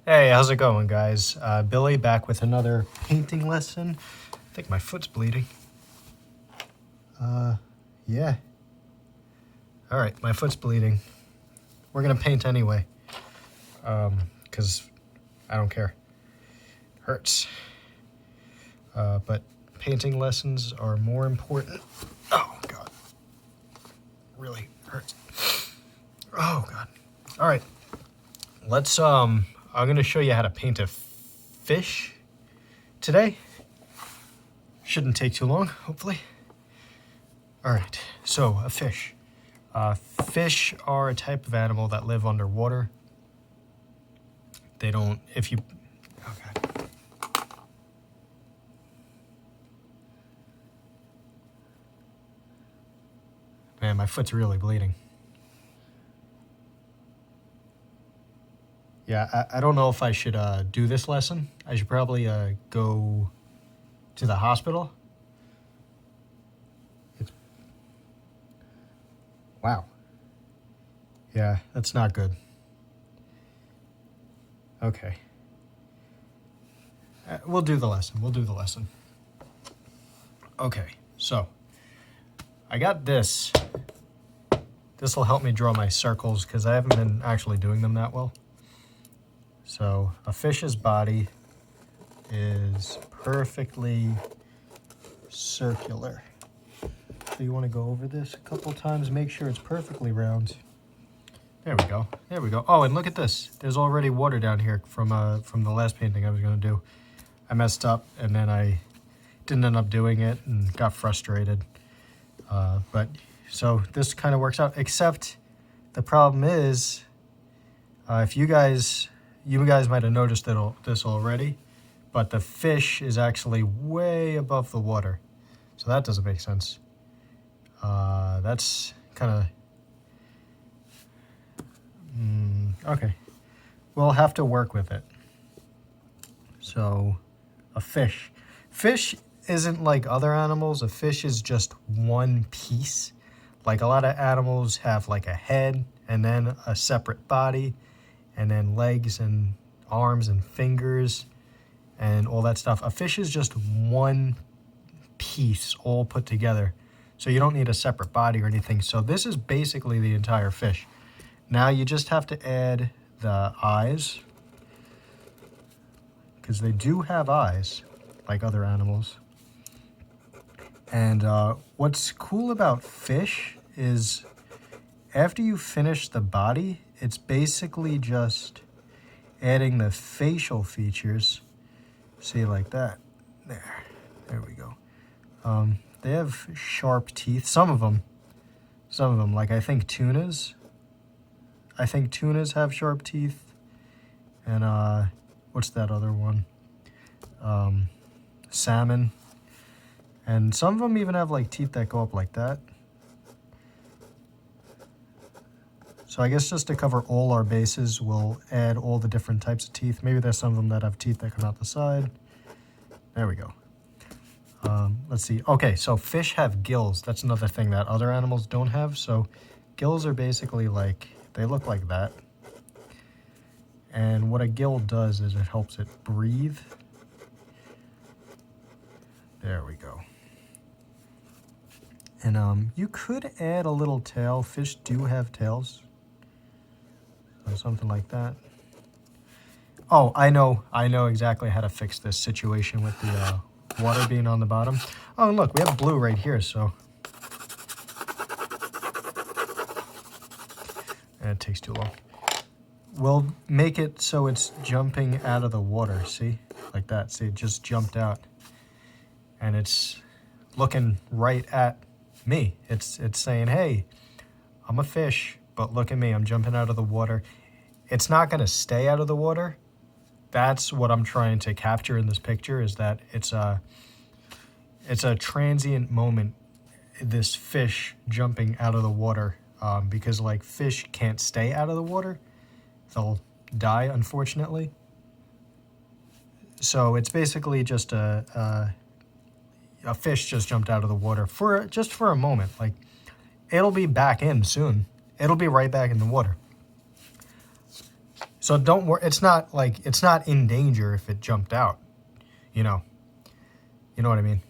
Hey, how's it going, guys? Billy back with another painting lesson. I think my foot's bleeding. Yeah. All right, my foot's bleeding. We're gonna paint anyway, because I don't care. Hurts. But painting lessons are more important. Oh, God. Really hurts. Oh, God. All right. Let's, I'm gonna show you how to paint a fish today. Shouldn't take too long, hopefully. All right, so a fish. Fish are a type of animal that live underwater. They don't, if you, oh God. Man, my foot's really bleeding. Yeah, I don't know if I should do this lesson. I should probably go to the hospital. Wow. Yeah, that's not good. Okay. We'll do the lesson. Okay, so I got this. This will help me draw my circles because I haven't been actually doing them that well. So a fish's body is perfectly circular. So you want to go over this a couple times, make sure it's perfectly round. There we go. There we go. Oh, and look at this. There's already water down here from the last painting I was going to do. I messed up, and then I didn't end up doing it and got frustrated. But so this kind of works out, except the problem is, if you guys might have noticed this already, but the fish is actually way above the water. So that doesn't make sense. That's kind of... okay. We'll have to work with it. So, a fish. Fish isn't like other animals. A fish is just one piece. Like a lot of animals have like a head and then a separate body and then legs and arms and fingers and all that stuff. A fish is just one piece all put together. So you don't need a separate body or anything. So this is basically the entire fish. Now you just have to add the eyes, because they do have eyes like other animals. And what's cool about fish is after you finish the body, it's basically just adding the facial features. See, like that. There we go. They have sharp teeth. Some of them, like I think tunas have sharp teeth. And what's that other one? Salmon. And some of them even have like teeth that go up like that. So I guess just to cover all our bases, we'll add all the different types of teeth. Maybe there's some of them that have teeth that come out the side. There we go. Let's see. Okay, so fish have gills. That's another thing that other animals don't have. So gills are basically like, they look like that. And what a gill does is it helps it breathe. There we go. And you could add a little tail. Fish do have tails. So something like that. Oh, I know exactly how to fix this situation with the water being on the bottom. Oh, and look, we have blue right here, so. And it takes too long. We'll make it so it's jumping out of the water, see? Like that, see, it just jumped out. And it's looking right at me. It's saying, hey, I'm a fish, but look at me, I'm jumping out of the water. It's not gonna stay out of the water. That's what I'm trying to capture in this picture, is that it's a transient moment, this fish jumping out of the water, because like fish can't stay out of the water. They'll die, unfortunately. So it's basically just a fish just jumped out of the water for a moment. Like, it'll be back in soon. It'll be right back in the water. So don't worry. It's not like it's not in danger if it jumped out. You know. You know what I mean?